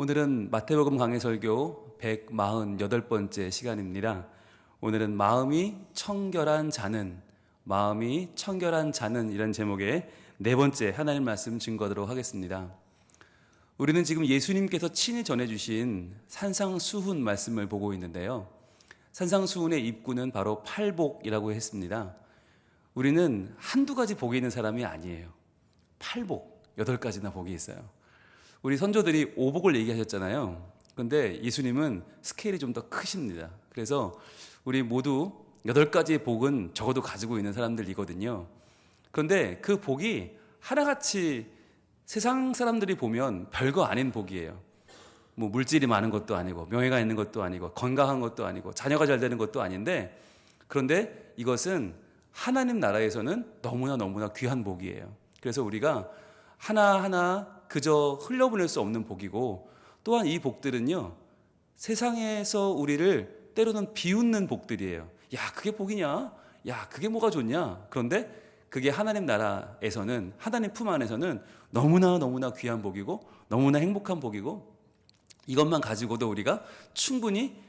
오늘은 마태복음 강해 설교 148번째 시간입니다. 오늘은 마음이 청결한 자는 이런 제목의 네 번째 하나님 말씀 증거하도록 하겠습니다. 우리는 지금 예수님께서 친히 전해주신 산상수훈 말씀을 보고 있는데요. 산상수훈의 입구는 바로 팔복이라고 했습니다. 우리는 한두 가지 복이 있는 사람이 아니에요. 팔복, 8가지나 복이 있어요. 우리 선조들이 오복을 얘기하셨잖아요. 그런데 예수님은 스케일이 좀 더 크십니다. 그래서 우리 모두 8가지의 복은 적어도 가지고 있는 사람들이거든요. 그런데 그 복이 하나같이 세상 사람들이 보면 별거 아닌 복이에요. 뭐 물질이 많은 것도 아니고 명예가 있는 것도 아니고 건강한 것도 아니고 자녀가 잘 되는 것도 아닌데, 그런데 이것은 하나님 나라에서는 너무나 귀한 복이에요. 그래서 우리가 하나하나 그저 흘려보낼 수 없는 복이고, 또한 이 복들은요, 세상에서 우리를 때로는 비웃는 복들이에요. 야, 그게 복이냐? 야, 그게 뭐가 좋냐? 그런데 그게 하나님 나라에서는, 하나님 품 안에서는 너무나 귀한 복이고 너무나 행복한 복이고, 이것만 가지고도 우리가 충분히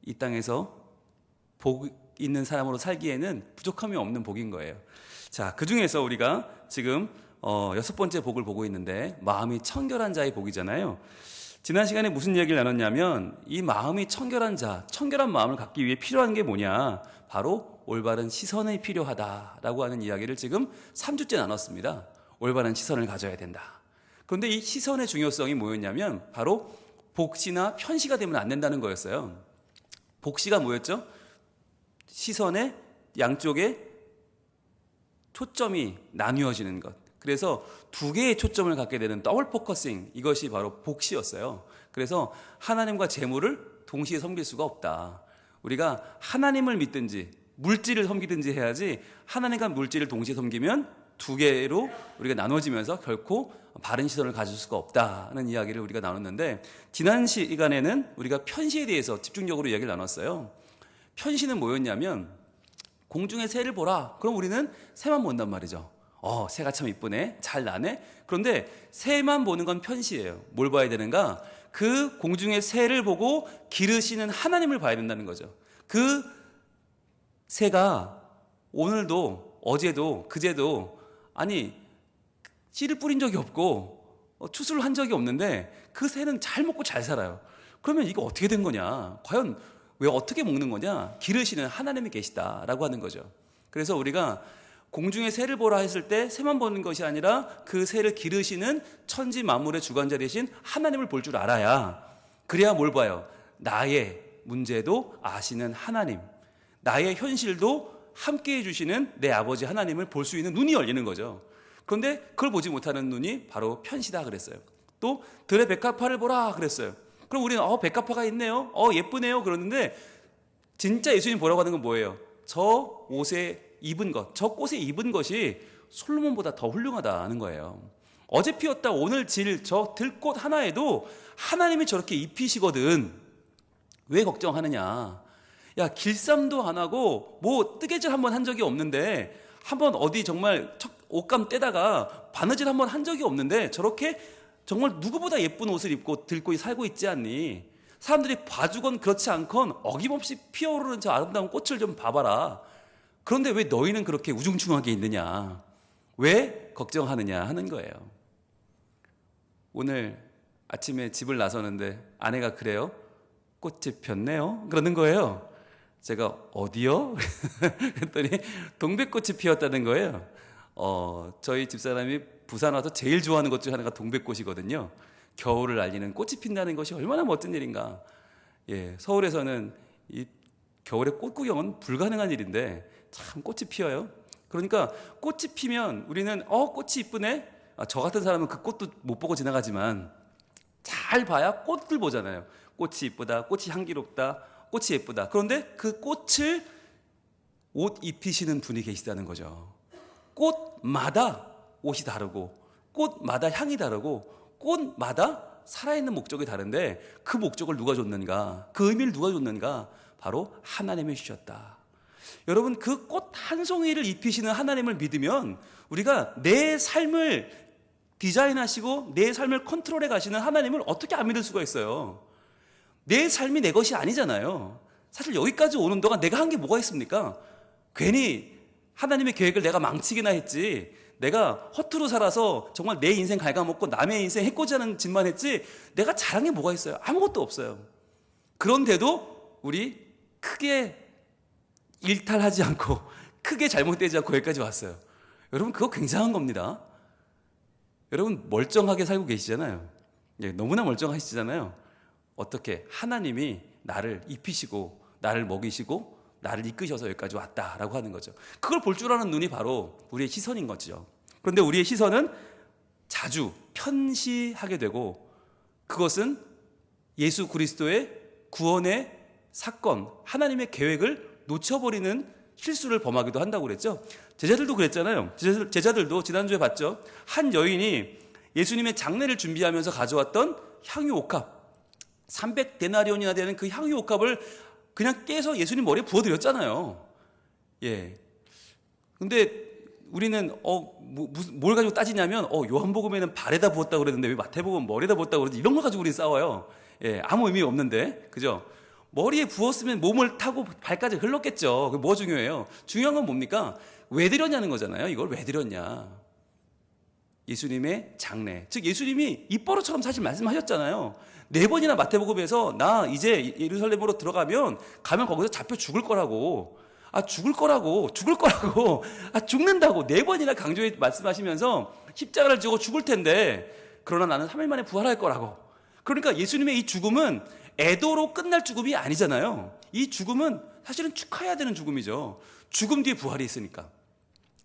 이 땅에서 복 있는 사람으로 살기에는 부족함이 없는 복인 거예요. 자, 그 중에서 우리가 지금 6번째 복을 보고 있는데, 마음이 청결한 자의 복이잖아요. 지난 시간에 무슨 이야기를 나눴냐면, 이 마음이 청결한 자, 청결한 마음을 갖기 위해 필요한 게 뭐냐, 바로 올바른 시선이 필요하다라고 하는 이야기를 지금 3주째 나눴습니다. 올바른 시선을 가져야 된다. 그런데 이 시선의 중요성이 뭐였냐면, 바로 복시나 편시가 되면 안 된다는 거였어요. 복시가 뭐였죠? 시선의 양쪽에 초점이 나뉘어지는 것. 그래서 2개의 초점을 갖게 되는 더블 포커싱, 이것이 바로 복시였어요. 그래서 하나님과 재물을 동시에 섬길 수가 없다. 우리가 하나님을 믿든지 물질을 섬기든지 해야지, 하나님과 물질을 동시에 섬기면 2개로 우리가 나눠지면서 결코 바른 시선을 가질 수가 없다는 이야기를 우리가 나눴는데, 지난 시간에는 우리가 편시에 대해서 집중적으로 이야기를 나눴어요. 편시는 뭐였냐면, 공중에 새를 보라. 그럼 우리는 새만 본단 말이죠. 새가 참 이쁘네, 잘 나네. 그런데 새만 보는 건 편시예요. 뭘 봐야 되는가? 그 공중의 새를 보고 기르시는 하나님을 봐야 된다는 거죠. 그 새가 오늘도 어제도 그제도 씨를 뿌린 적이 없고 추수를 한 적이 없는데 그 새는 잘 먹고 잘 살아요. 그러면 이거 어떻게 된 거냐? 과연 왜 어떻게 먹는 거냐? 기르시는 하나님이 계시다라고 하는 거죠. 그래서 우리가 공중의 새를 보라 했을 때 새만 보는 것이 아니라 그 새를 기르시는 천지 만물의 주관자 되신 하나님을 볼 줄 알아야, 그래야 뭘 봐요? 나의 문제도 아시는 하나님, 나의 현실도 함께해 주시는 내 아버지 하나님을 볼 수 있는 눈이 열리는 거죠. 그런데 그걸 보지 못하는 눈이 바로 편시다 그랬어요. 또 들의 백합화를 보라 그랬어요. 그럼 우리는 백합화가 있네요, 예쁘네요 그러는데, 진짜 예수님 보라고 하는 건 뭐예요? 저 옷에 입은 것, 저 꽃에 입은 것이 솔로몬보다 더 훌륭하다는 거예요. 어제 피었다 오늘 질 저 들꽃 하나에도 하나님이 저렇게 입히시거든. 왜 걱정하느냐? 야, 길쌈도 안 하고 뭐 뜨개질 한번 한 적이 없는데, 한번 어디 정말 옷감 떼다가 바느질 한번 한 적이 없는데 저렇게 정말 누구보다 예쁜 옷을 입고 들꽃이 살고 있지 않니? 사람들이 봐주건 그렇지 않건 어김없이 피어오르는 저 아름다운 꽃을 좀 봐봐라. 그런데 왜 너희는 그렇게 우중충하게 있느냐? 왜 걱정하느냐 하는 거예요. 오늘 아침에 집을 나서는데 아내가 그래요? 꽃이 폈네요? 그러는 거예요. 제가 어디요? 그랬더니 동백꽃이 피었다는 거예요. 저희 집사람이 부산 와서 제일 좋아하는 것 중 하나가 동백꽃이거든요. 겨울을 알리는 꽃이 핀다는 것이 얼마나 멋진 일인가. 서울에서는 이 겨울에 꽃 구경은 불가능한 일인데 참 꽃이 피어요. 그러니까 꽃이 피면 우리는 꽃이 이쁘네. 저 같은 사람은 그 꽃도 못 보고 지나가지만 잘 봐야 꽃들 보잖아요. 꽃이 이쁘다, 꽃이 향기롭다, 꽃이 예쁘다. 그런데 그 꽃을 옷 입히시는 분이 계시다는 거죠. 꽃마다 옷이 다르고, 꽃마다 향이 다르고, 꽃마다 살아있는 목적이 다른데, 그 목적을 누가 줬는가? 그 의미를 누가 줬는가? 바로 하나님이 주셨다. 여러분, 그 꽃 한 송이를 입히시는 하나님을 믿으면 우리가 내 삶을 디자인하시고 내 삶을 컨트롤해 가시는 하나님을 어떻게 안 믿을 수가 있어요? 내 삶이 내 것이 아니잖아요. 사실 여기까지 오는 동안 내가 한 게 뭐가 있습니까? 괜히 하나님의 계획을 내가 망치기나 했지, 내가 허투루 살아서 정말 내 인생 갉아먹고 남의 인생 해코지하는 짓만 했지, 내가 잘한 게 뭐가 있어요? 아무것도 없어요. 그런데도 우리 크게 일탈하지 않고 크게 잘못되지 않고 여기까지 왔어요. 여러분, 그거 굉장한 겁니다. 여러분, 멀쩡하게 살고 계시잖아요. 너무나 멀쩡하시잖아요. 어떻게 하나님이 나를 입히시고 나를 먹이시고 나를 이끄셔서 여기까지 왔다라고 하는 거죠. 그걸 볼 줄 아는 눈이 바로 우리의 시선인 거죠. 그런데 우리의 시선은 자주 편시하게 되고, 그것은 예수 그리스도의 구원의 사건, 하나님의 계획을 놓쳐버리는 실수를 범하기도 한다고 그랬죠. 제자들도 그랬잖아요. 제자들도 지난주에 봤죠. 한 여인이 예수님의 장례를 준비하면서 가져왔던 향유 옥합, 300데나리온이나 되는 그 향유 옥합을 그냥 깨서 예수님 머리에 부어드렸잖아요. 예. 근데 우리는 뭘 가지고 따지냐면 요한복음에는 발에다 부었다고 그랬는데 왜 마태복음은 머리에다 부었다고 그러지? 이런 걸 가지고 우리 싸워요. 예, 아무 의미 없는데, 그죠? 머리에 부었으면 몸을 타고 발까지 흘렀겠죠. 그게 뭐 중요해요? 중요한 건 뭡니까? 왜 드렸냐는 거잖아요. 이걸 왜 드렸냐? 예수님의 장례, 즉 예수님이 입버릇처럼 사실 말씀하셨잖아요. 4번이나 마태복음에서 나 이제 예루살렘으로 가면 거기서 잡혀 죽을 거라고, 죽는다고 4번이나 강조해 말씀하시면서 십자가를 지고 죽을 텐데, 그러나 나는 3일 만에 부활할 거라고. 그러니까 예수님의 이 죽음은 애도로 끝날 죽음이 아니잖아요. 이 죽음은 사실은 축하해야 되는 죽음이죠. 죽음 뒤에 부활이 있으니까.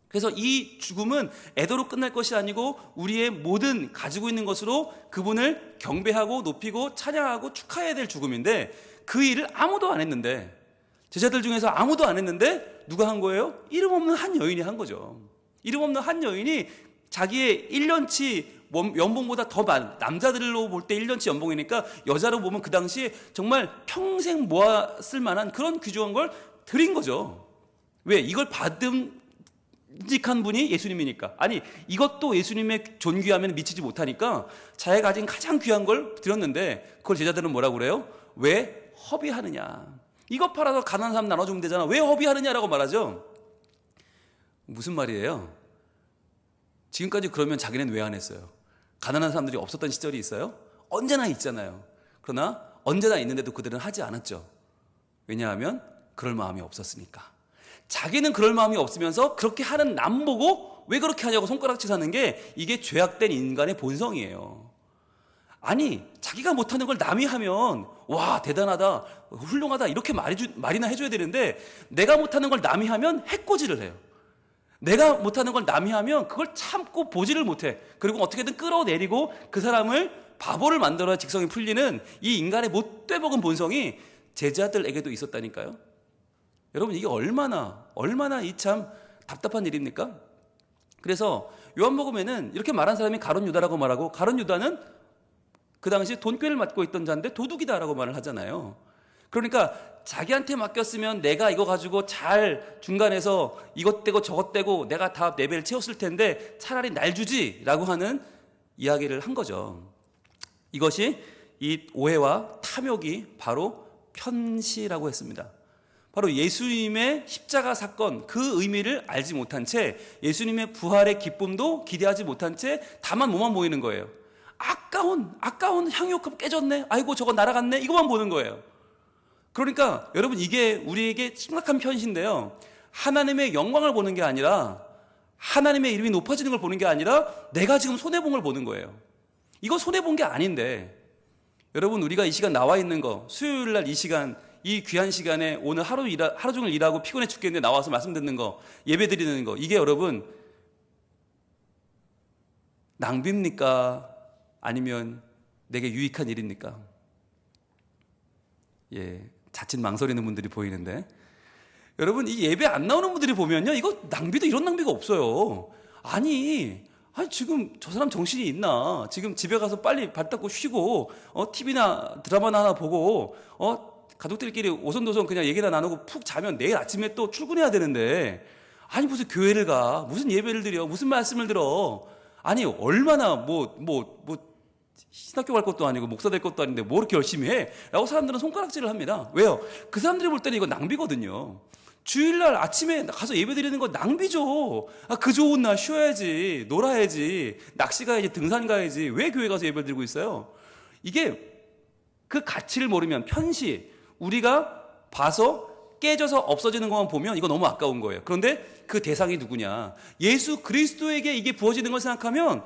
그래서 이 죽음은 애도로 끝날 것이 아니고 우리의 모든 가지고 있는 것으로 그분을 경배하고 높이고 찬양하고 축하해야 될 죽음인데, 그 일을 아무도 안 했는데, 제자들 중에서 아무도 안 했는데 누가 한 거예요? 이름 없는 한 여인이 한 거죠. 이름 없는 한 여인이 자기의 1년치 연봉보다 더 많은, 남자들로 볼 때 1년치 연봉이니까 여자로 보면 그 당시에 정말 평생 모았을 만한 그런 귀중한 걸 드린 거죠. 왜? 이걸 받은 직한 분이 예수님이니까. 아니, 이것도 예수님의 존귀하면 미치지 못하니까 자기가 가진 가장 귀한 걸 드렸는데, 그걸 제자들은 뭐라고 그래요? 왜 허비하느냐? 이것 팔아서 가난한 사람 나눠주면 되잖아. 왜 허비하느냐라고 말하죠. 무슨 말이에요? 지금까지 그러면 자기는 왜 안 했어요? 가난한 사람들이 없었던 시절이 있어요? 언제나 있잖아요. 그러나 언제나 있는데도 그들은 하지 않았죠. 왜냐하면 그럴 마음이 없었으니까. 자기는 그럴 마음이 없으면서 그렇게 하는 남 보고 왜 그렇게 하냐고 손가락질 하는 게, 이게 죄악된 인간의 본성이에요. 아니, 자기가 못하는 걸 남이 하면 와 대단하다, 훌륭하다 이렇게 말이나 해줘야 되는데, 내가 못하는 걸 남이 하면 해코지를 해요. 내가 못하는 걸 남이 하면 그걸 참고 보지를 못해. 그리고 어떻게든 끌어내리고 그 사람을 바보를 만들어야 직성이 풀리는 이 인간의 못돼 먹은 본성이 제자들에게도 있었다니까요. 여러분, 이게 얼마나 이 참 답답한 일입니까? 그래서 요한복음에는 이렇게 말한 사람이 가룟 유다라고 말하고, 가룟 유다는 그 당시 돈꾀를 맡고 있던 자인데 도둑이다라고 말을 하잖아요. 그러니까 자기한테 맡겼으면 내가 이거 가지고 잘 중간에서 이것 떼고 저것 떼고 내가 다 내 배를 채웠을 텐데 차라리 날 주지라고 하는 이야기를 한 거죠. 이것이 이 오해와 탐욕이 바로 편시라고 했습니다. 바로 예수님의 십자가 사건, 그 의미를 알지 못한 채, 예수님의 부활의 기쁨도 기대하지 못한 채 다만 뭐만 보이는 거예요. 아까운 향유컵 깨졌네, 아이고 저거 날아갔네, 이거만 보는 거예요. 그러니까 여러분, 이게 우리에게 심각한 편신인데요, 하나님의 영광을 보는 게 아니라, 하나님의 이름이 높아지는 걸 보는 게 아니라 내가 지금 손해본 걸 보는 거예요. 이거 손해본 게 아닌데, 여러분, 우리가 이 시간 나와 있는 거, 수요일 날 이 시간, 이 귀한 시간에 오늘 하루 종일 일하고 피곤해 죽겠는데 나와서 말씀 듣는 거, 예배 드리는 거, 이게 여러분 낭비입니까? 아니면 내게 유익한 일입니까? 예, 자칫 망설이는 분들이 보이는데, 여러분, 이 예배 안 나오는 분들이 보면요, 이거 낭비도 이런 낭비가 없어요. 아니 지금 저 사람 정신이 있나? 지금 집에 가서 빨리 발 닦고 쉬고 TV나 드라마나 하나 보고 가족들끼리 오손도손 그냥 얘기나 나누고 푹 자면 내일 아침에 또 출근해야 되는데, 아니 무슨 교회를 가, 무슨 예배를 드려, 무슨 말씀을 들어, 아니 얼마나 신학교 갈 것도 아니고 목사 될 것도 아닌데 뭐 이렇게 열심히 해? 라고 사람들은 손가락질을 합니다. 왜요? 그 사람들이 볼 때는 이거 낭비거든요. 주일날 아침에 가서 예배 드리는 거 낭비죠. 그 좋은 날 쉬어야지, 놀아야지, 낚시 가야지, 등산 가야지. 왜 교회 가서 예배 드리고 있어요? 이게 그 가치를 모르면 편시, 우리가 봐서 깨져서 없어지는 것만 보면 이거 너무 아까운 거예요. 그런데 그 대상이 누구냐? 예수 그리스도에게 이게 부어지는 걸 생각하면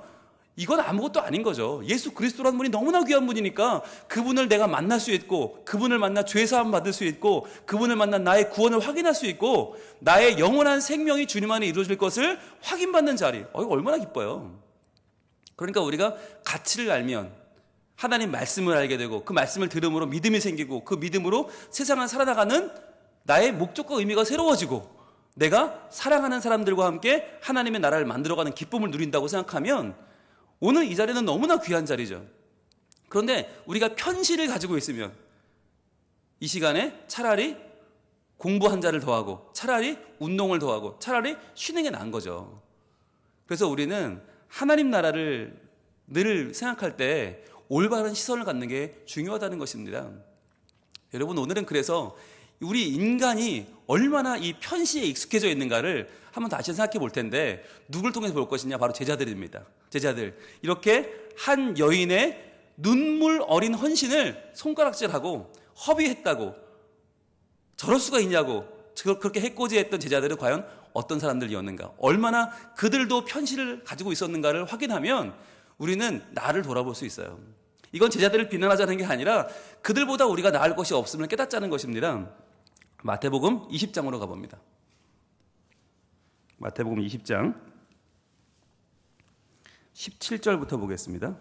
이건 아무것도 아닌 거죠. 예수 그리스도라는 분이 너무나 귀한 분이니까 그분을 내가 만날 수 있고, 그분을 만나 죄사함 받을 수 있고, 그분을 만나 나의 구원을 확인할 수 있고, 나의 영원한 생명이 주님 안에 이루어질 것을 확인받는 자리. 이거 얼마나 기뻐요. 그러니까 우리가 가치를 알면 하나님 말씀을 알게 되고, 그 말씀을 들음으로 믿음이 생기고, 그 믿음으로 세상을 살아나가는 나의 목적과 의미가 새로워지고, 내가 사랑하는 사람들과 함께 하나님의 나라를 만들어가는 기쁨을 누린다고 생각하면 오늘 이 자리는 너무나 귀한 자리죠. 그런데 우리가 편시를 가지고 있으면 이 시간에 차라리 공부 한 자를 더하고, 차라리 운동을 더하고, 차라리 쉬는 게 나은 거죠. 그래서 우리는 하나님 나라를 늘 생각할 때 올바른 시선을 갖는 게 중요하다는 것입니다. 여러분, 오늘은 그래서 우리 인간이 얼마나 이 편시에 익숙해져 있는가를 한번 다시 생각해 볼 텐데, 누굴 통해서 볼 것이냐? 바로 제자들입니다. 제자들. 이렇게 한 여인의 눈물 어린 헌신을 손가락질하고 허비했다고, 저럴 수가 있냐고 그렇게 해코지했던 제자들은 과연 어떤 사람들이었는가, 얼마나 그들도 편시를 가지고 있었는가를 확인하면 우리는 나를 돌아볼 수 있어요. 이건 제자들을 비난하자는 게 아니라 그들보다 우리가 나을 것이 없음을 깨닫자는 것입니다. 마태복음 20장으로 가봅니다. 마태복음 20장 17절부터 보겠습니다.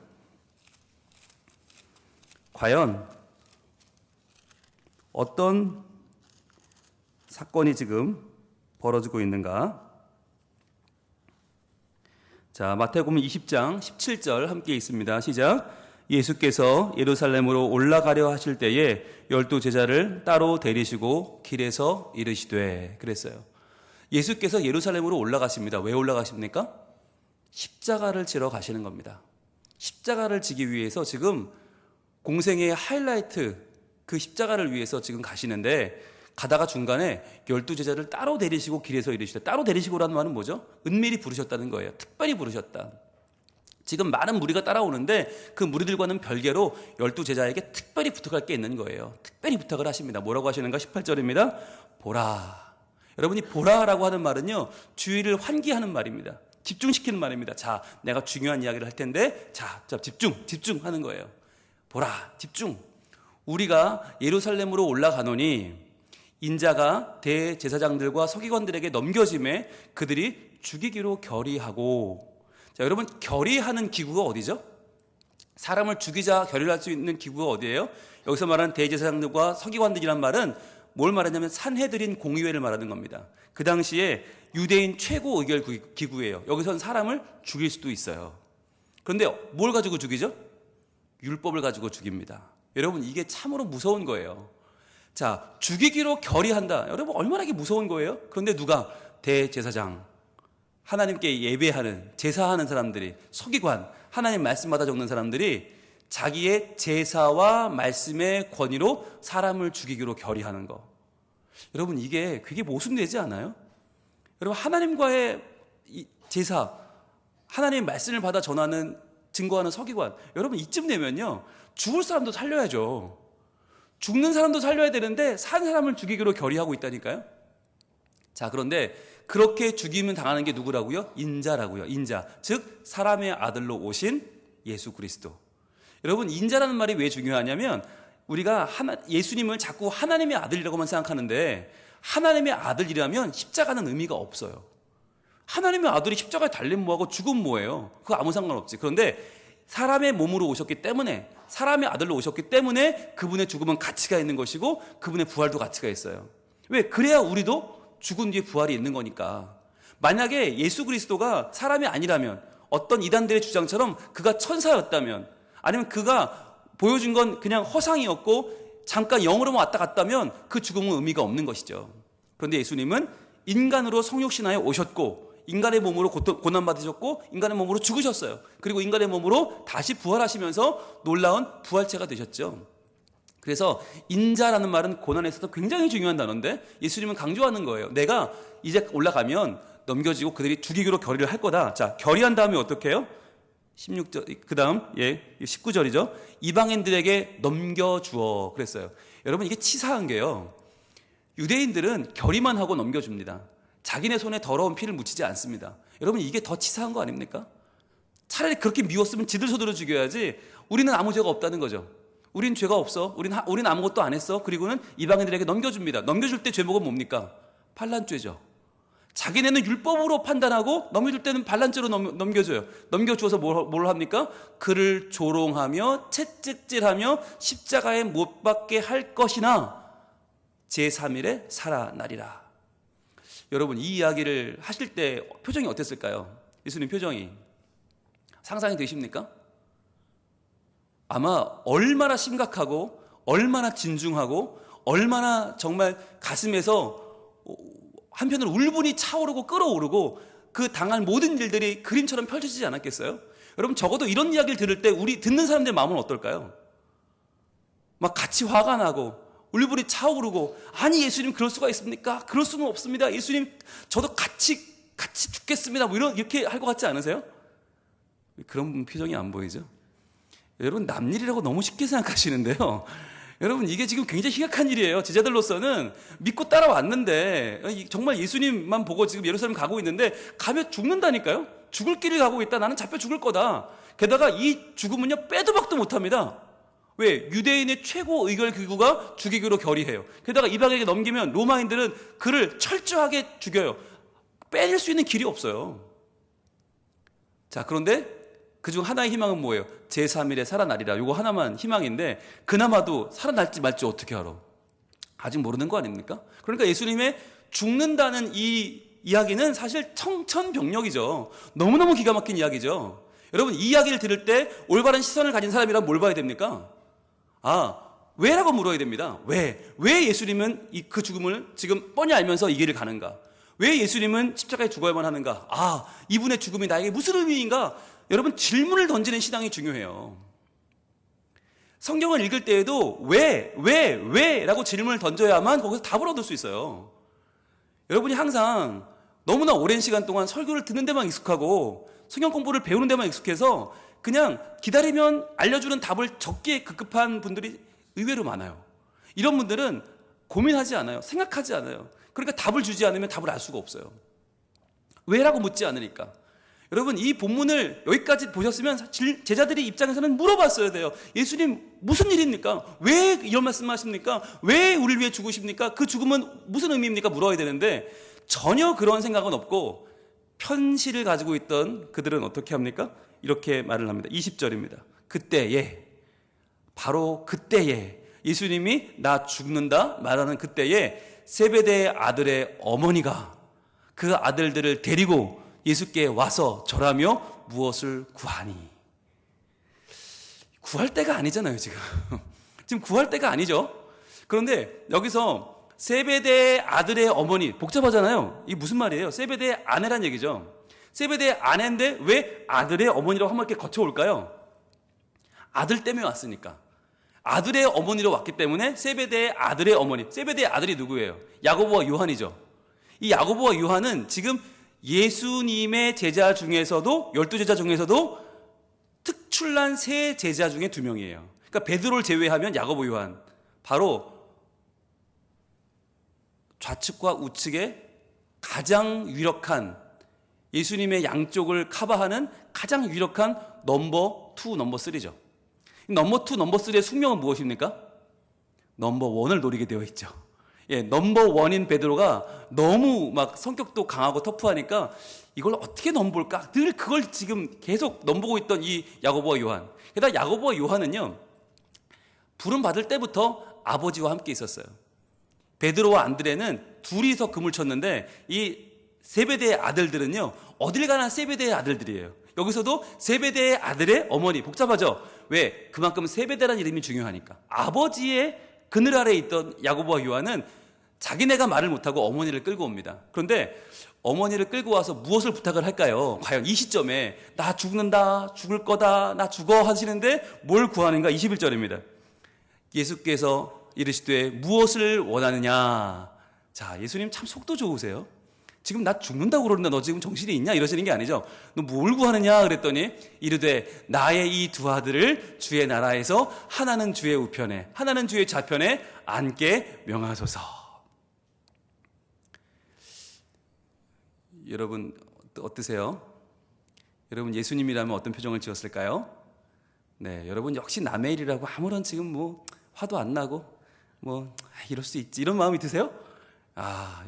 과연 어떤 사건이 지금 벌어지고 있는가? 자, 마태복음 20장 17절 함께 있습니다. 시작. 예수께서 예루살렘으로 올라가려 하실 때에 12 제자를 따로 데리시고 길에서 이르시되, 그랬어요. 예수께서 예루살렘으로 올라가십니다. 왜 올라가십니까? 십자가를 지러 가시는 겁니다. 십자가를 지기 위해서 지금 공생의 하이라이트, 그 십자가를 위해서 지금 가시는데, 가다가 중간에 12 제자를 따로 데리시고 길에서 이르시되, 따로 데리시고라는 말은 뭐죠? 은밀히 부르셨다는 거예요. 특별히 부르셨다. 지금 많은 무리가 따라오는데 그 무리들과는 별개로 12 제자에게 특별히 부탁할 게 있는 거예요. 특별히 부탁을 하십니다. 뭐라고 하시는가? 18절입니다. 보라. 여러분이 보라라고 하는 말은요, 주의를 환기하는 말입니다. 집중시키는 말입니다. 자, 내가 중요한 이야기를 할 텐데, 자, 집중하는 거예요. 보라, 집중. 우리가 예루살렘으로 올라가노니 인자가 대제사장들과 서기관들에게 넘겨짐에 그들이 죽이기로 결의하고. 자, 여러분, 결의하는 기구가 어디죠? 사람을 죽이자 결의할 수 있는 기구가 어디예요? 여기서 말하는 대제사장들과 서기관들이란 말은 뭘 말하냐면 산헤드린 공의회를 말하는 겁니다. 그 당시에 유대인 최고 의결 기구예요. 여기서는 사람을 죽일 수도 있어요. 그런데 뭘 가지고 죽이죠? 율법을 가지고 죽입니다. 여러분, 이게 참으로 무서운 거예요. 자, 죽이기로 결의한다. 여러분, 얼마나 이게 무서운 거예요? 그런데 누가? 대제사장, 하나님께 예배하는, 제사하는 사람들이, 서기관, 하나님 말씀마다 적는 사람들이 자기의 제사와 말씀의 권위로 사람을 죽이기로 결의하는 거. 여러분, 이게 그게 모순되지 않아요? 여러분, 하나님과의 제사, 하나님의 말씀을 받아 전하는, 증거하는 서기관, 여러분 이쯤 되면요, 죽을 사람도 살려야죠. 죽는 사람도 살려야 되는데 산 사람을 죽이기로 결의하고 있다니까요. 자, 그런데 그렇게 죽임을 당하는 게 누구라고요? 인자라고요. 인자, 즉 사람의 아들로 오신 예수 그리스도. 여러분, 인자라는 말이 왜 중요하냐면, 우리가 예수님을 자꾸 하나님의 아들이라고만 생각하는데, 하나님의 아들이라면 십자가는 의미가 없어요. 하나님의 아들이 십자가에 달리면 뭐하고 죽으면 뭐예요? 그거 아무 상관없지. 그런데 사람의 몸으로 오셨기 때문에, 사람의 아들로 오셨기 때문에 그분의 죽음은 가치가 있는 것이고 그분의 부활도 가치가 있어요. 왜? 그래야 우리도 죽은 뒤에 부활이 있는 거니까. 만약에 예수 그리스도가 사람이 아니라면, 어떤 이단들의 주장처럼 그가 천사였다면, 아니면 그가 보여준 건 그냥 허상이었고 잠깐 영으로만 왔다 갔다면 그 죽음은 의미가 없는 것이죠. 그런데 예수님은 인간으로 성육신하여 오셨고 인간의 몸으로 고난받으셨고 인간의 몸으로 죽으셨어요. 그리고 인간의 몸으로 다시 부활하시면서 놀라운 부활체가 되셨죠. 그래서 인자라는 말은 고난에서도 굉장히 중요한 단어인데 예수님은 강조하는 거예요. 내가 이제 올라가면 넘겨지고 그들이 주기교로 결의를 할 거다. 자, 결의한 다음에 어떻게 해요? 16절, 그 다음, 19절이죠. 이방인들에게 넘겨주어. 그랬어요. 여러분, 이게 치사한 게요. 유대인들은 결의만 하고 넘겨줍니다. 자기네 손에 더러운 피를 묻히지 않습니다. 여러분, 이게 더 치사한 거 아닙니까? 차라리 그렇게 미웠으면 지들 손으로 죽여야지. 우리는 아무 죄가 없다는 거죠. 우린 죄가 없어. 우린 아무것도 안 했어. 그리고는 이방인들에게 넘겨줍니다. 넘겨줄 때 죄목은 뭡니까? 반란죄죠. 자기네는 율법으로 판단하고 넘겨줄 때는 반란죄로 넘겨줘요. 넘겨주어서 뭘 합니까? 그를 조롱하며 채찍질하며 십자가에 못 박게 할 것이나 제3일에 살아나리라. 여러분, 이 이야기를 하실 때 표정이 어땠을까요? 예수님 표정이 상상이 되십니까? 아마 얼마나 심각하고 얼마나 진중하고 얼마나 정말 가슴에서 한편으로 울분이 차오르고 끓어오르고 그 당할 모든 일들이 그림처럼 펼쳐지지 않았겠어요? 여러분, 적어도 이런 이야기를 들을 때 우리 듣는 사람들의 마음은 어떨까요? 막 같이 화가 나고 울분이 차오르고, 아니 예수님 그럴 수가 있습니까? 그럴 수는 없습니다. 예수님 저도 같이 죽겠습니다. 뭐 이렇게 할 것 같지 않으세요? 그런 표정이 안 보이죠? 여러분, 남일이라고 너무 쉽게 생각하시는데요. 여러분, 이게 지금 굉장히 심각한 일이에요. 제자들로서는 믿고 따라왔는데 정말 예수님만 보고 지금 예루살렘 가고 있는데 가면 죽는다니까요. 죽을 길을 가고 있다. 나는 잡혀 죽을 거다. 게다가 이 죽음은요, 빼도 박도 못합니다. 왜? 유대인의 최고 의결 기구가 죽이기로 결의해요. 게다가 이방에게 넘기면 로마인들은 그를 철저하게 죽여요. 빼낼 수 있는 길이 없어요. 자, 그런데 그중 하나의 희망은 뭐예요? 제3일에 살아나리라. 이거 하나만 희망인데 그나마도 살아날지 말지 어떻게 알아? 아직 모르는 거 아닙니까? 그러니까 예수님의 죽는다는 이 이야기는 사실 청천벽력이죠. 너무너무 기가 막힌 이야기죠. 여러분, 이 이야기를 들을 때 올바른 시선을 가진 사람이란 뭘 봐야 됩니까? 왜라고 물어야 됩니다. 왜 예수님은 그 죽음을 지금 뻔히 알면서 이 길을 가는가? 왜 예수님은 십자가에 죽어야만 하는가? 이분의 죽음이 나에게 무슨 의미인가? 여러분, 질문을 던지는 신앙이 중요해요. 성경을 읽을 때에도 왜라고 질문을 던져야만 거기서 답을 얻을 수 있어요. 여러분이 항상 너무나 오랜 시간 동안 설교를 듣는 데만 익숙하고 성경 공부를 배우는 데만 익숙해서 그냥 기다리면 알려주는 답을 적기에 급급한 분들이 의외로 많아요. 이런 분들은 고민하지 않아요. 생각하지 않아요. 그러니까 답을 주지 않으면 답을 알 수가 없어요. 왜라고 묻지 않으니까. 여러분, 이 본문을 여기까지 보셨으면 제자들이 입장에서는 물어봤어야 돼요. 예수님, 무슨 일입니까? 왜 이런 말씀하십니까? 왜 우리를 위해 죽으십니까? 그 죽음은 무슨 의미입니까? 물어야 되는데 전혀 그런 생각은 없고 편실을 가지고 있던 그들은 어떻게 합니까? 이렇게 말을 합니다. 20절입니다. 그때에, 바로 그때에, 예수님이 나 죽는다 말하는 그때에 세베대의 아들의 어머니가 그 아들들을 데리고 예수께 와서 절하며 무엇을 구하니? 구할 때가 아니잖아요, 지금. 지금 구할 때가 아니죠. 그런데 여기서 세베대의 아들의 어머니, 복잡하잖아요. 이게 무슨 말이에요? 세베대의 아내란 얘기죠. 세베대의 아내인데 왜 아들의 어머니라고 한번 이렇게 거쳐올까요? 아들 때문에 왔으니까. 아들의 어머니로 왔기 때문에 세베대의 아들의 어머니. 세베대의 아들이 누구예요? 야고보와 요한이죠. 이 야고보와 요한은 지금 예수님의 제자 중에서도 12제자 중에서도 특출난 세 제자 중에 2명이에요. 그러니까 베드로를 제외하면 야고보, 요한, 바로 좌측과 우측에 가장 유력한, 예수님의 양쪽을 커버하는 가장 유력한 넘버 2, 넘버 3죠. 넘버 2, 넘버 3의 숙명은 무엇입니까? 넘버 1을 노리게 되어 있죠. 넘버 1인 베드로가 너무 막 성격도 강하고 터프하니까 이걸 어떻게 넘볼까? 늘 그걸 지금 계속 넘보고 있던 이 야고보와 요한. 게다가 야고보와 요한은요, 부름 받을 때부터 아버지와 함께 있었어요. 베드로와 안드레는 둘이서 금을 쳤는데 이 세베대의 아들들은요, 어딜 가나 세베대의 아들들이에요. 여기서도 세베대의 아들의 어머니, 복잡하죠? 왜? 그만큼 세베대라는 이름이 중요하니까. 아버지의 그늘 아래에 있던 야고보와 요한은 자기네가 말을 못하고 어머니를 끌고 옵니다. 그런데 어머니를 끌고 와서 무엇을 부탁을 할까요? 과연 이 시점에 나 죽는다, 죽을 거다, 나 죽어 하시는데 뭘 구하는가? 21절입니다. 예수께서 이르시되 무엇을 원하느냐? 자, 예수님 참 속도 좋으세요. 지금 나 죽는다고 그러는데 너 지금 정신이 있냐? 이러시는 게 아니죠. 너 뭘 구하느냐? 그랬더니 이르되 나의 이 두 아들을 주의 나라에서 하나는 주의 우편에 하나는 주의 좌편에 앉게 명하소서. 여러분 어떠세요? 여러분 예수님이라면 어떤 표정을 지었을까요? 네, 여러분 역시 남의 일이라고 아무런 지금 뭐 화도 안 나고 이럴 수 있지 이런 마음이 드세요?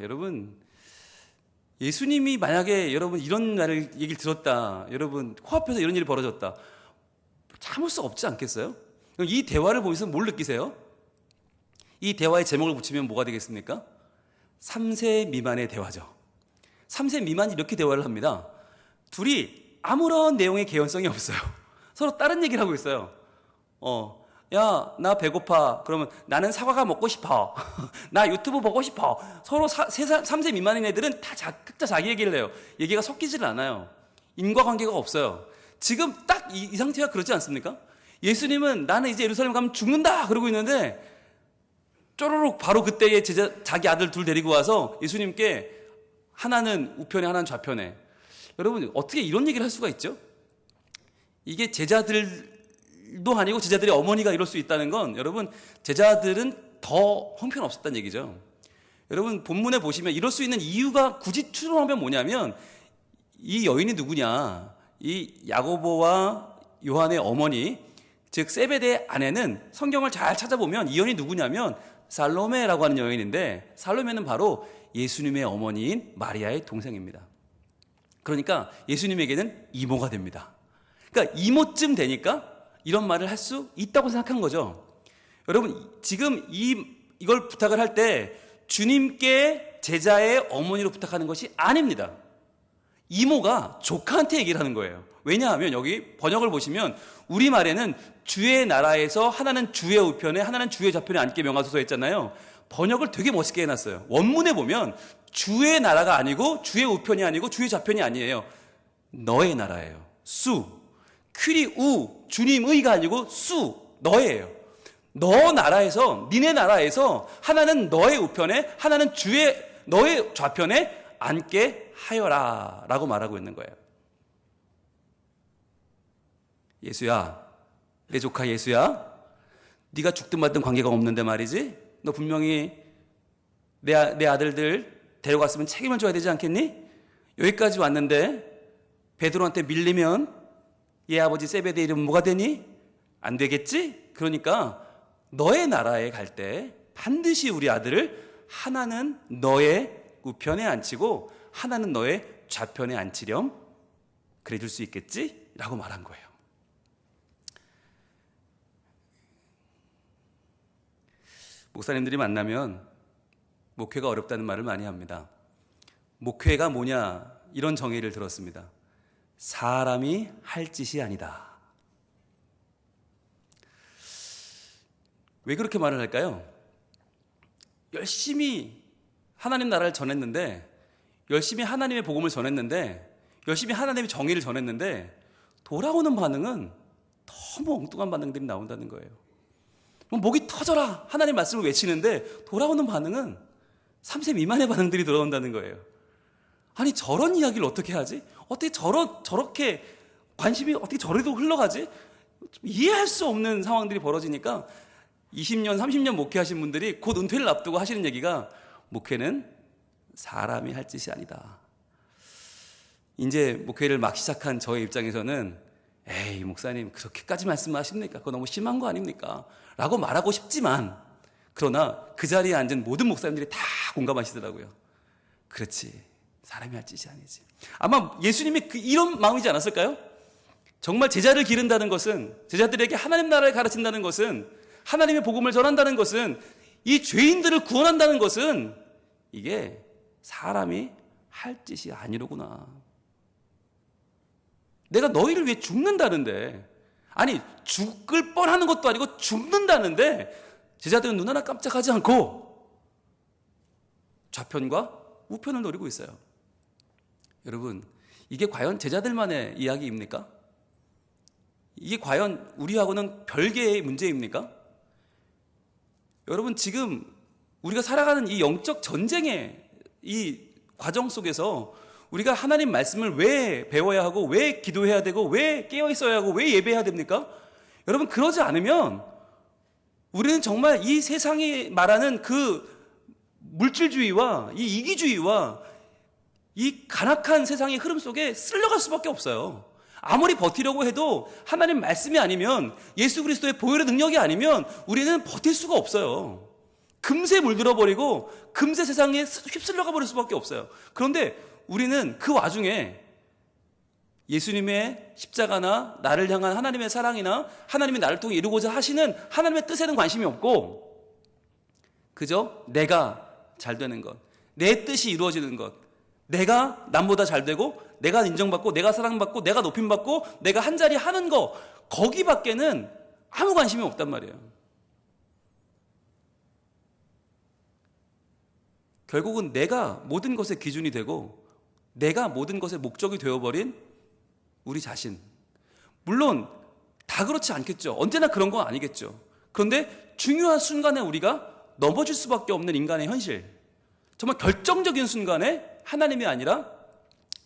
여러분 예수님이 만약에 여러분 이런 날을 얘기를 들었다, 여러분 코앞에서 이런 일이 벌어졌다, 참을 수 없지 않겠어요? 이 대화를 보면서 뭘 느끼세요? 이 대화의 제목을 붙이면 뭐가 되겠습니까? 3세 미만의 대화죠. 3세 미만이 이렇게 대화를 합니다. 둘이 아무런 내용의 개연성이 없어요. 서로 다른 얘기를 하고 있어요. 야, 나 배고파. 그러면 나는 사과가 먹고 싶어. 나 유튜브 보고 싶어. 서로 3세 미만인 애들은 다 각자 자기 얘기를 해요. 얘기가 섞이질 않아요. 인과관계가 없어요. 지금 딱 이 상태가 그렇지 않습니까? 예수님은 나는 이제 예루살렘 가면 죽는다 그러고 있는데 쪼르륵 바로 그때에 자기 아들 둘 데리고 와서 예수님께 하나는 우편에 하나는 좌편에. 여러분 어떻게 이런 얘기를 할 수가 있죠? 이게 제자들도 아니고 제자들의 어머니가 이럴 수 있다는 건 여러분 제자들은 더 형편없었다는 얘기죠. 여러분 본문에 보시면 이럴 수 있는 이유가 굳이 추론하면 뭐냐면 이 여인이 누구냐, 이 야고보와 요한의 어머니 즉 세베대의 아내는 성경을 잘 찾아보면 이 여인이 누구냐면 살로메라고 하는 여인인데 살로메는 바로 예수님의 어머니인 마리아의 동생입니다. 그러니까 예수님에게는 이모가 됩니다. 그러니까 이모쯤 되니까 이런 말을 할 수 있다고 생각한 거죠. 여러분 지금 이걸 부탁을 할 때 주님께 제자의 어머니로 부탁하는 것이 아닙니다. 이모가 조카한테 얘기를 하는 거예요. 왜냐하면 여기 번역을 보시면 우리말에는 주의 나라에서 하나는 주의 우편에 하나는 주의 좌편에 앉게 명하소서 했잖아요. 번역을 되게 멋있게 해놨어요. 원문에 보면 주의 나라가 아니고 주의 우편이 아니고 주의 좌편이 아니에요. 너의 나라예요. 수 퀴리 우 주님의가 아니고 수 너예요. 너 나라에서 니네 나라에서 하나는 너의 우편에 하나는 너의 좌편에 앉게 하여라 라고 말하고 있는 거예요. 예수야, 내 조카 예수야, 네가 죽든 말든 관계가 없는데 말이지, 너 분명히 내 아들들 데려갔으면 책임을 져야 되지 않겠니? 여기까지 왔는데 베드로한테 밀리면 얘 아버지 세베대 이름은 뭐가 되니? 안 되겠지? 그러니까 너의 나라에 갈 때 반드시 우리 아들을 하나는 너의 우편에 앉히고 하나는 너의 좌편에 앉히렴. 그래 줄 수 있겠지? 라고 말한 거예요. 목사님들이 만나면 목회가 어렵다는 말을 많이 합니다. 목회가 뭐냐 이런 정의를 들었습니다. 사람이 할 짓이 아니다. 왜 그렇게 말을 할까요? 열심히 하나님 나라를 전했는데, 열심히 하나님의 복음을 전했는데, 열심히 하나님의 정의를 전했는데 돌아오는 반응은 너무 엉뚱한 반응들이 나온다는 거예요. 목이 터져라 하나님 말씀을 외치는데 돌아오는 반응은 3세 미만의 반응들이 돌아온다는 거예요. 아니 저런 이야기를 어떻게 하지? 어떻게 저렇게 관심이 어떻게 저리도 흘러가지? 이해할 수 없는 상황들이 벌어지니까 20년 30년 목회하신 분들이 곧 은퇴를 앞두고 하시는 얘기가 목회는 사람이 할 짓이 아니다. 이제 목회를 막 시작한 저의 입장에서는 에이 목사님 그렇게까지 말씀하십니까? 그거 너무 심한 거 아닙니까? 라고 말하고 싶지만 그러나 그 자리에 앉은 모든 목사님들이 다 공감하시더라고요. 그렇지, 사람이 할 짓이 아니지. 아마 예수님이 이런 마음이지 않았을까요? 정말 제자를 기른다는 것은, 제자들에게 하나님 나라를 가르친다는 것은, 하나님의 복음을 전한다는 것은, 이 죄인들을 구원한다는 것은 이게 사람이 할 짓이 아니로구나. 내가 너희를 위해 죽는다는데, 아니 죽을 뻔하는 것도 아니고 죽는다는데 제자들은 눈 하나 깜짝하지 않고 좌편과 우편을 노리고 있어요. 여러분, 이게 과연 제자들만의 이야기입니까? 이게 과연 우리하고는 별개의 문제입니까? 여러분, 지금 우리가 살아가는 이 영적 전쟁의 이 과정 속에서 우리가 하나님 말씀을 왜 배워야 하고, 왜 기도해야 되고, 왜 깨어 있어야 하고, 왜 예배해야 됩니까? 여러분, 그러지 않으면 우리는 정말 이 세상이 말하는 그 물질주의와 이 이기주의와 이 간악한 세상의 흐름 속에 쓸려갈 수밖에 없어요. 아무리 버티려고 해도 하나님 말씀이 아니면, 예수 그리스도의 보혈의 능력이 아니면 우리는 버틸 수가 없어요. 금세 물들어 버리고 금세 세상에 휩쓸려가 버릴 수밖에 없어요. 그런데 우리는 그 와중에 예수님의 십자가나 나를 향한 하나님의 사랑이나 하나님이 나를 통해 이루고자 하시는 하나님의 뜻에는 관심이 없고, 그저 내가 잘 되는 것, 내 뜻이 이루어지는 것, 내가 남보다 잘 되고, 내가 인정받고, 내가 사랑받고, 내가 높임받고, 내가 한자리 하는 거, 거기밖에는 아무 관심이 없단 말이에요. 결국은 내가 모든 것의 기준이 되고, 내가 모든 것의 목적이 되어버린 우리 자신. 물론 다 그렇지 않겠죠. 언제나 그런 건 아니겠죠. 그런데 중요한 순간에 우리가 넘어질 수밖에 없는 인간의 현실, 정말 결정적인 순간에 하나님이 아니라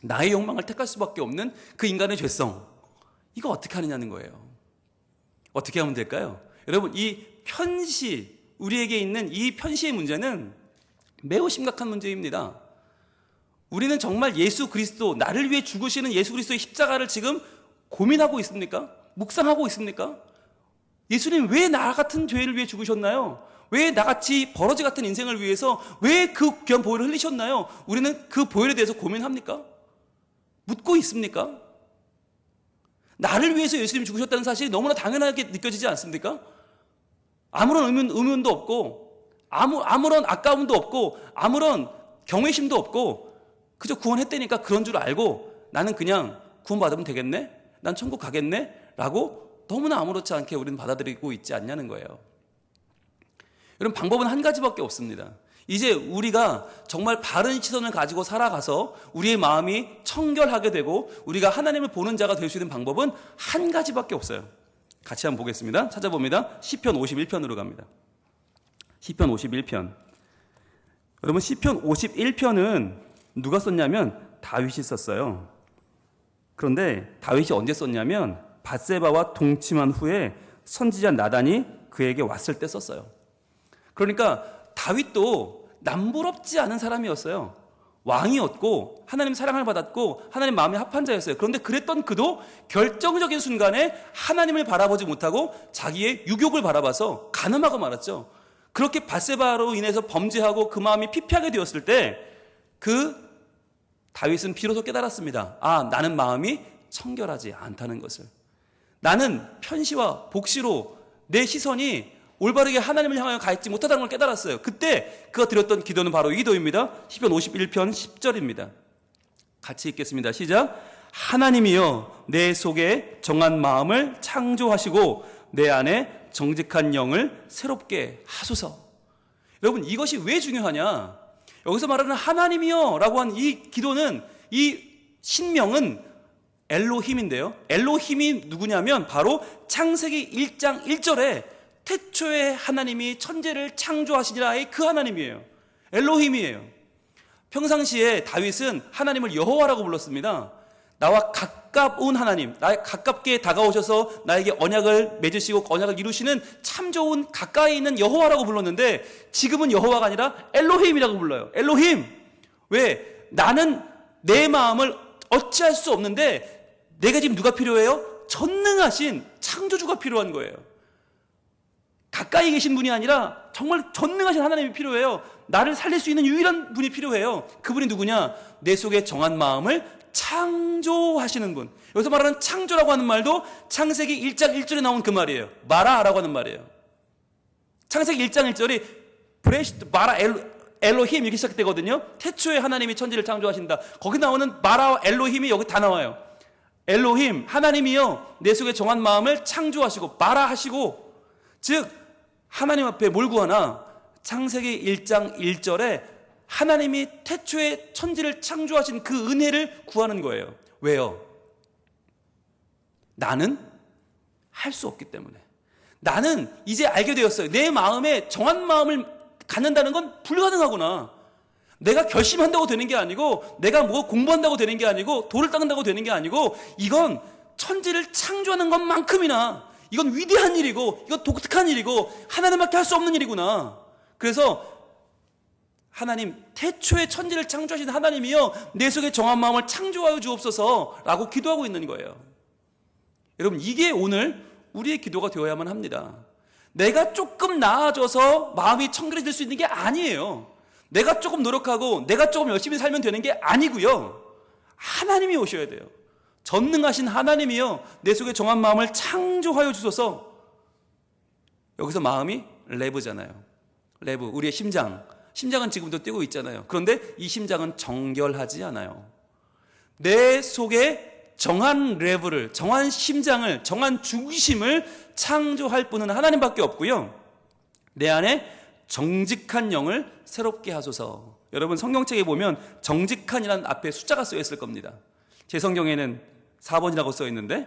나의 욕망을 택할 수밖에 없는 그 인간의 죄성, 이거 어떻게 하느냐는 거예요. 어떻게 하면 될까요? 여러분, 이 편시, 우리에게 있는 이 편시의 문제는 매우 심각한 문제입니다. 우리는 정말 예수 그리스도, 나를 위해 죽으시는 예수 그리스도의 십자가를 지금 고민하고 있습니까? 묵상하고 있습니까? 예수님 왜 나 같은 죄를 위해 죽으셨나요? 왜 나같이 버러지 같은 인생을 위해서 왜 그 귀한 보혈을 흘리셨나요? 우리는 그 보혈에 대해서 고민합니까? 묻고 있습니까? 나를 위해서 예수님이 죽으셨다는 사실이 너무나 당연하게 느껴지지 않습니까? 아무런 의문도 없고, 아무런 아까움도 없고, 아무런 경외심도 없고, 그저 구원했다니까 그런 줄 알고 나는 그냥 구원받으면 되겠네? 난 천국 가겠네? 라고 너무나 아무렇지 않게 우리는 받아들이고 있지 않냐는 거예요. 여러분, 방법은 한 가지밖에 없습니다. 이제 우리가 정말 바른 시선을 가지고 살아가서 우리의 마음이 청결하게 되고 우리가 하나님을 보는 자가 될 수 있는 방법은 한 가지밖에 없어요. 같이 한번 보겠습니다. 찾아봅니다. 시편 51편으로 갑니다. 시편 51편. 여러분, 시편 51편은 누가 썼냐면 다윗이 썼어요. 그런데 다윗이 언제 썼냐면 밧세바와 동침한 후에 선지자 나단이 그에게 왔을 때 썼어요. 그러니까 다윗도 남부럽지 않은 사람이었어요. 왕이었고 하나님 사랑을 받았고 하나님 마음에 합한 자였어요. 그런데 그랬던 그도 결정적인 순간에 하나님을 바라보지 못하고 자기의 유욕을 바라봐서 간음하고 말았죠. 그렇게 밧세바로 인해서 범죄하고 그 마음이 피폐하게 되었을 때 그 다윗은 비로소 깨달았습니다. 아, 나는 마음이 청결하지 않다는 것을. 나는 편시와 복시로 내 시선이 올바르게 하나님을 향하여 가 있지 못하다는 걸 깨달았어요. 그때 그가 드렸던 기도는 바로 이 기도입니다. 시편 51편 10절입니다. 같이 읽겠습니다. 시작. 하나님이여, 내 속에 정한 마음을 창조하시고 내 안에 정직한 영을 새롭게 하소서. 여러분, 이것이 왜 중요하냐? 여기서 말하는 하나님이여 라고 한 이 기도는, 이 신명은 엘로힘인데요. 엘로힘이 누구냐면 바로 창세기 1장 1절에 태초에 하나님이 천지를 창조하시니라의 그 하나님이에요. 엘로힘이에요. 평상시에 다윗은 하나님을 여호와라고 불렀습니다. 나와 가까운 하나님, 나에 가깝게 다가오셔서 나에게 언약을 맺으시고 언약을 이루시는 참 좋은 가까이 있는 여호와라고 불렀는데, 지금은 여호와가 아니라 엘로힘이라고 불러요. 엘로힘. 왜? 나는 내 마음을 어찌할 수 없는데 내가 지금 누가 필요해요? 전능하신 창조주가 필요한 거예요. 가까이 계신 분이 아니라 정말 전능하신 하나님이 필요해요. 나를 살릴 수 있는 유일한 분이 필요해요. 그분이 누구냐? 내 속에 정한 마음을 창조하시는 분. 여기서 말하는 창조라고 하는 말도 창세기 1장 1절에 나온 그 말이에요. 마라라고 하는 말이에요. 창세기 1장 1절이 브레시트 마라 엘로힘 이렇게 시작되거든요. 태초에 하나님이 천지를 창조하신다. 거기 나오는 마라와 엘로힘이 여기 다 나와요. 엘로힘, 하나님이요, 내 속에 정한 마음을 창조하시고 마라하시고, 즉 하나님 앞에 뭘 구하나? 창세기 1장 1절에 하나님이 태초에 천지를 창조하신 그 은혜를 구하는 거예요. 왜요? 나는 할 수 없기 때문에. 나는 이제 알게 되었어요. 내 마음에 정한 마음을 갖는다는 건 불가능하구나. 내가 결심한다고 되는 게 아니고, 내가 뭐 공부한다고 되는 게 아니고, 돌을 닦는다고 되는 게 아니고, 이건 천지를 창조하는 것만큼이나 이건 위대한 일이고, 이건 독특한 일이고, 하나님밖에 할 수 없는 일이구나. 그래서 하나님, 태초에 천지를 창조하신 하나님이여, 내 속에 정한 마음을 창조하여 주옵소서라고 기도하고 있는 거예요. 여러분, 이게 오늘 우리의 기도가 되어야만 합니다. 내가 조금 나아져서 마음이 청결해질 수 있는 게 아니에요. 내가 조금 노력하고 내가 조금 열심히 살면 되는 게 아니고요. 하나님이 오셔야 돼요. 전능하신 하나님이요, 내 속에 정한 마음을 창조하여 주소서. 여기서 마음이 레브잖아요. 레브, 우리의 심장은 지금도 뛰고 있잖아요. 그런데 이 심장은 정결하지 않아요. 내 속에 정한 레브를, 정한 심장을, 정한 중심을 창조할 분은 하나님밖에 없고요. 내 안에 정직한 영을 새롭게 하소서. 여러분, 성경책에 보면 정직한이라는 앞에 숫자가 쓰여 있을 겁니다. 제 성경에는 4번이라고 써 있는데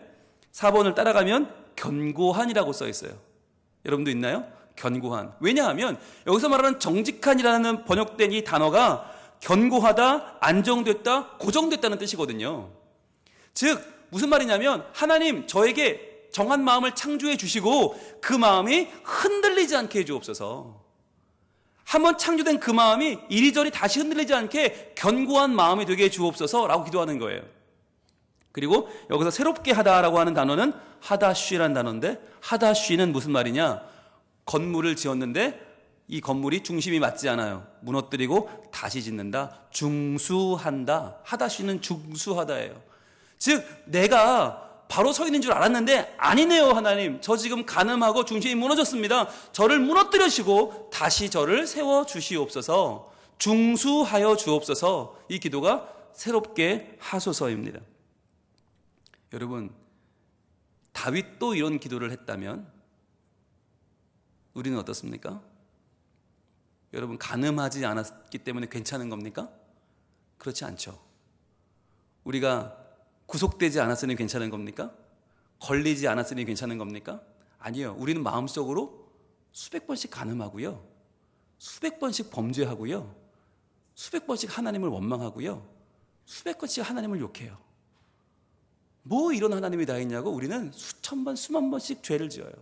4번을 따라가면 견고한이라고 써 있어요. 여러분도 있나요? 견고한. 왜냐하면 여기서 말하는 정직한이라는 번역된 이 단어가 견고하다, 안정됐다, 고정됐다는 뜻이거든요. 즉 무슨 말이냐면, 하나님 저에게 정한 마음을 창조해 주시고 그 마음이 흔들리지 않게 해 주옵소서. 한번 창조된 그 마음이 이리저리 다시 흔들리지 않게 견고한 마음이 되게 해 주옵소서라고 기도하는 거예요. 그리고 여기서 새롭게 하다라고 하는 단어는 하다쉬라는 단어인데, 하다쉬는 무슨 말이냐? 건물을 지었는데 이 건물이 중심이 맞지 않아요. 무너뜨리고 다시 짓는다. 중수한다. 하다쉬는 중수하다예요. 즉 내가 바로 서 있는 줄 알았는데 아니네요. 하나님, 저 지금 간음하고 중심이 무너졌습니다. 저를 무너뜨리시고 다시 저를 세워주시옵소서. 중수하여 주옵소서. 이 기도가 새롭게 하소서입니다. 여러분, 다윗도 이런 기도를 했다면 우리는 어떻습니까? 여러분, 간음하지 않았기 때문에 괜찮은 겁니까? 그렇지 않죠. 우리가 구속되지 않았으니 괜찮은 겁니까? 걸리지 않았으니 괜찮은 겁니까? 아니요. 우리는 마음속으로 수백 번씩 간음하고요, 수백 번씩 범죄하고요, 수백 번씩 하나님을 원망하고요, 수백 번씩 하나님을 욕해요. 뭐 이런 하나님이 다 있냐고 우리는 수천 번, 수만 번씩 죄를 지어요.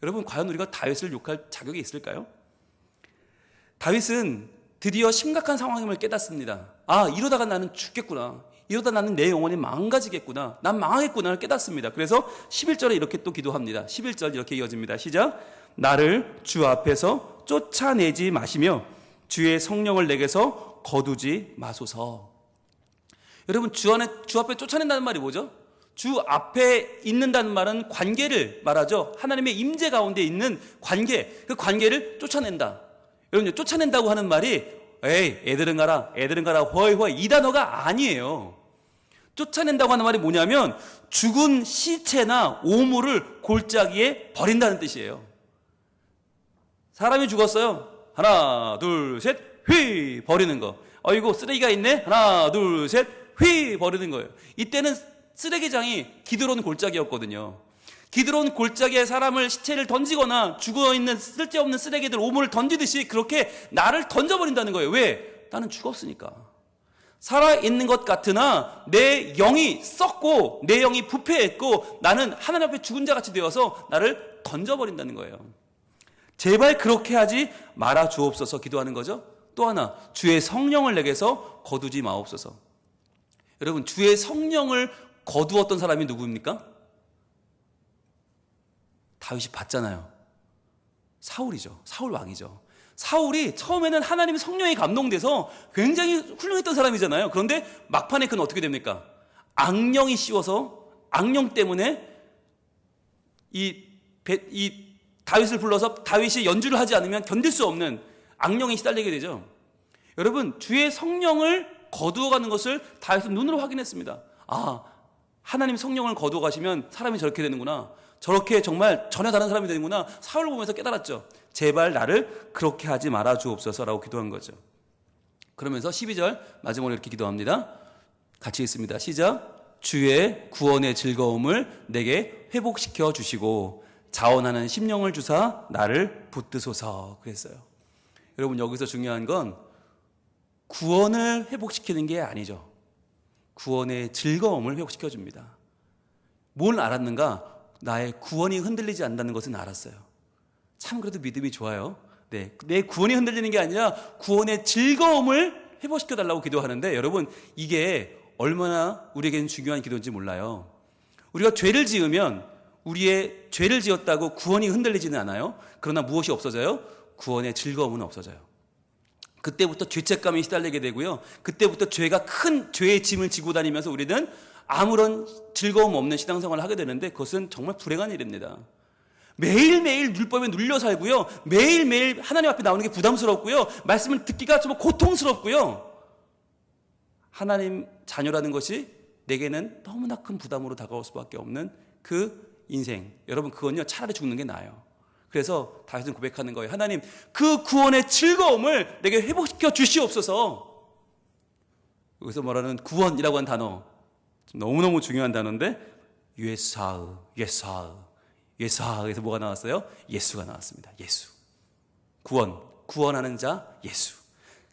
여러분, 과연 우리가 다윗을 욕할 자격이 있을까요? 다윗은 드디어 심각한 상황임을 깨닫습니다. 아, 이러다가 나는 죽겠구나. 이러다 나는 내 영혼이 망가지겠구나. 난 망하겠구나를 깨닫습니다. 그래서 11절에 이렇게 또 기도합니다. 11절 이렇게 이어집니다. 시작. 나를 주 앞에서 쫓아내지 마시며 주의 성령을 내게서 거두지 마소서. 여러분, 주 앞에 쫓아낸다는 말이 뭐죠? 주 앞에 있는다는 말은 관계를 말하죠. 하나님의 임재 가운데 있는 관계, 그 관계를 쫓아낸다. 여러분, 쫓아낸다고 하는 말이 에이, 애들은 가라, 허이 이 단어가 아니에요. 쫓아낸다고 하는 말이 뭐냐면 죽은 시체나 오물을 골짜기에 버린다는 뜻이에요. 사람이 죽었어요. 하나, 둘, 셋, 휘! 버리는 거. 어이구, 쓰레기가 있네? 하나, 둘, 셋, 휘! 버리는 거예요. 이때는 쓰레기장이 기드론 골짜기였거든요. 기드론 골짜기에 사람을, 시체를 던지거나 죽어있는 쓸데없는 쓰레기들, 오물을 던지듯이 그렇게 나를 던져버린다는 거예요. 왜? 나는 죽었으니까. 살아있는 것 같으나 내 영이 썩고 내 영이 부패했고 나는 하나님 앞에 죽은 자같이 되어서 나를 던져버린다는 거예요. 제발 그렇게 하지 말아 주옵소서 기도하는 거죠. 또 하나, 주의 성령을 내게서 거두지 마옵소서. 여러분, 주의 성령을 거두었던 사람이 누구입니까? 다윗이 봤잖아요. 사울이죠. 사울 왕이죠. 사울이 처음에는 하나님의 성령이 감동돼서 굉장히 훌륭했던 사람이잖아요. 그런데 막판에 그는 어떻게 됩니까? 악령이 씌워서, 악령 때문에 이 다윗을 불러서 다윗이 연주를 하지 않으면 견딜 수 없는 악령에 시달리게 되죠. 여러분, 주의 성령을 거두어가는 것을 다윗은 눈으로 확인했습니다. 아, 하나님 성령을 거두어 가시면 사람이 저렇게 되는구나. 저렇게 정말 전혀 다른 사람이 되는구나. 사울을 보면서 깨달았죠. 제발 나를 그렇게 하지 말아 주옵소서라고 기도한 거죠. 그러면서 12절 마지막으로 이렇게 기도합니다. 같이 읽습니다. 시작. 주의 구원의 즐거움을 내게 회복시켜 주시고 자원하는 심령을 주사 나를 붙드소서 그랬어요. 여러분, 여기서 중요한 건 구원을 회복시키는 게 아니죠. 구원의 즐거움을 회복시켜 줍니다. 뭘 알았는가? 나의 구원이 흔들리지 않는다는 것은 알았어요. 참 그래도 믿음이 좋아요. 네, 내 구원이 흔들리는 게 아니라 구원의 즐거움을 회복시켜 달라고 기도하는데, 여러분, 이게 얼마나 우리에게는 중요한 기도인지 몰라요. 우리가 죄를 지으면 우리의 죄를 지었다고 구원이 흔들리지는 않아요. 그러나 무엇이 없어져요? 구원의 즐거움은 없어져요. 그때부터 죄책감이 시달리게 되고요. 그때부터 죄가 큰 죄의 짐을 지고 다니면서 우리는 아무런 즐거움 없는 신앙생활을 하게 되는데, 그것은 정말 불행한 일입니다. 매일매일 율법에 눌려 살고요. 매일매일 하나님 앞에 나오는 게 부담스럽고요. 말씀을 듣기가 좀 고통스럽고요. 하나님 자녀라는 것이 내게는 너무나 큰 부담으로 다가올 수밖에 없는 그 인생. 여러분, 그건요, 차라리 죽는 게 나아요. 그래서 다윗은 고백하는 거예요. 하나님, 그 구원의 즐거움을 내게 회복시켜 주시옵소서. 여기서 말하는 구원이라고 하는 단어, 너무너무 중요한 단어인데, 예사에서 뭐가 나왔어요? 예수가 나왔습니다. 예수. 구원하는 자 예수.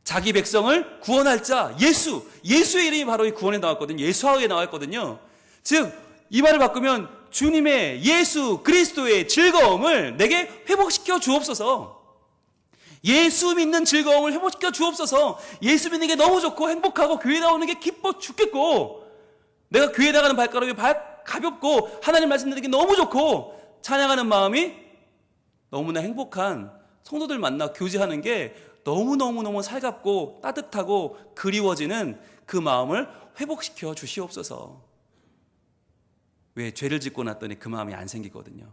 자기 백성을 구원할 자 예수. 예수의 이름이 바로 이 구원에 나왔거든요. 예수하에 나왔거든요. 즉, 이 말을 바꾸면 주님의 예수 그리스도의 즐거움을 내게 회복시켜 주옵소서. 예수 믿는 즐거움을 회복시켜 주옵소서. 예수 믿는 게 너무 좋고 행복하고 교회 나오는 게 기뻐 죽겠고, 내가 교회 나가는 발걸음이 가볍고 하나님 말씀 듣는 게 너무 좋고 찬양하는 마음이 너무나 행복한 성도들 만나 교제하는 게 너무너무 살갑고 따뜻하고 그리워지는 그 마음을 회복시켜 주시옵소서. 왜? 죄를 짓고 났더니 그 마음이 안 생기거든요.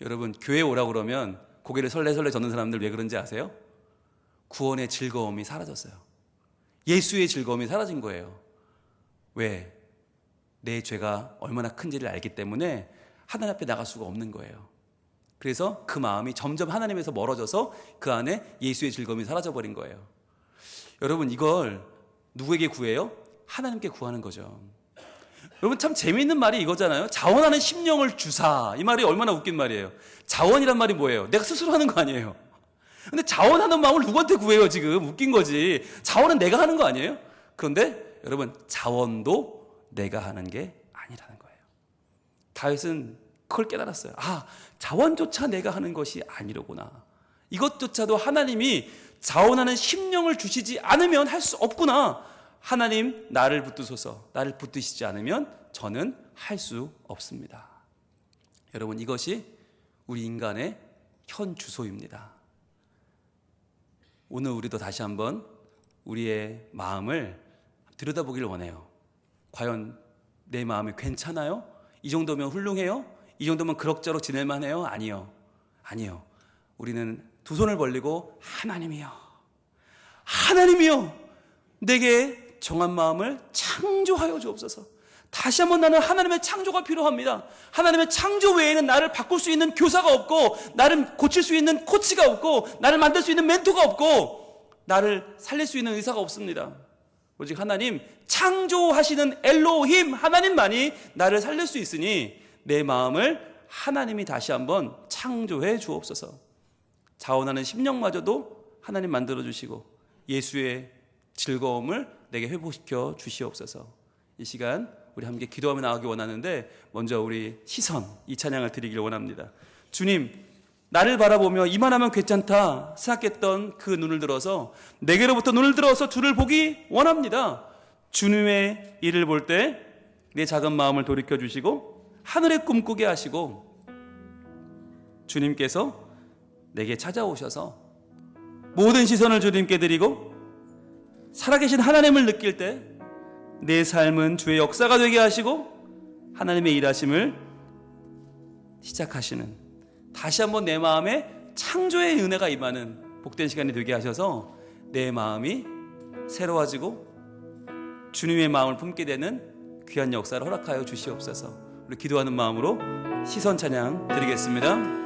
여러분, 교회 오라고 그러면 고개를 설레설레 젓는 사람들 왜 그런지 아세요? 구원의 즐거움이 사라졌어요. 예수의 즐거움이 사라진 거예요. 왜? 내 죄가 얼마나 큰지를 알기 때문에 하나님 앞에 나갈 수가 없는 거예요. 그래서 그 마음이 점점 하나님에서 멀어져서 그 안에 예수의 즐거움이 사라져버린 거예요. 여러분, 이걸 누구에게 구해요? 하나님께 구하는 거죠. 여러분, 참 재미있는 말이 이거잖아요. 자원하는 심령을 주사. 이 말이 얼마나 웃긴 말이에요. 자원이란 말이 뭐예요? 내가 스스로 하는 거 아니에요. 근데 자원하는 마음을 누구한테 구해요? 지금 웃긴 거지. 자원은 내가 하는 거 아니에요? 그런데 여러분, 자원도 내가 하는 게 아니라는 거예요. 다윗은 그걸 깨달았어요. 아, 자원조차 내가 하는 것이 아니로구나. 이것조차도 하나님이 자원하는 심령을 주시지 않으면 할 수 없구나. 하나님, 나를 붙드소서. 나를 붙드시지 않으면 저는 할 수 없습니다. 여러분, 이것이 우리 인간의 현 주소입니다. 오늘 우리도 다시 한번 우리의 마음을 들여다보기를 원해요. 과연 내 마음이 괜찮아요? 이 정도면 훌륭해요? 이 정도면 그럭저럭 지낼만 해요? 아니요. 우리는 두 손을 벌리고 하나님이요, 내게 정한 마음을 창조하여 주옵소서. 다시 한번 나는 하나님의 창조가 필요합니다. 하나님의 창조 외에는 나를 바꿀 수 있는 교사가 없고, 나를 고칠 수 있는 코치가 없고, 나를 만들 수 있는 멘토가 없고, 나를 살릴 수 있는 의사가 없습니다. 오직 하나님, 창조하시는 엘로힘 하나님만이 나를 살릴 수 있으니 내 마음을 하나님이 다시 한번 창조해 주옵소서. 자원하는 심령마저도 하나님 만들어 주시고 예수의 즐거움을 내게 회복시켜 주시옵소서. 이 시간 우리 함께 기도하며 나가기 원하는데, 먼저 우리 시선, 이 찬양을 드리길 원합니다. 주님, 나를 바라보며 이만하면 괜찮다 생각했던 그 눈을 들어서, 내게로부터 눈을 들어서 주를 보기 원합니다. 주님의 일을 볼 때 내 작은 마음을 돌이켜 주시고 하늘의 꿈꾸게 하시고, 주님께서 내게 찾아오셔서 모든 시선을 주님께 드리고 살아계신 하나님을 느낄 때 내 삶은 주의 역사가 되게 하시고 하나님의 일하심을 시작하시는, 다시 한번 내 마음에 창조의 은혜가 임하는 복된 시간이 되게 하셔서 내 마음이 새로워지고 주님의 마음을 품게 되는 귀한 역사를 허락하여 주시옵소서. 우리 기도하는 마음으로 시선 찬양 드리겠습니다.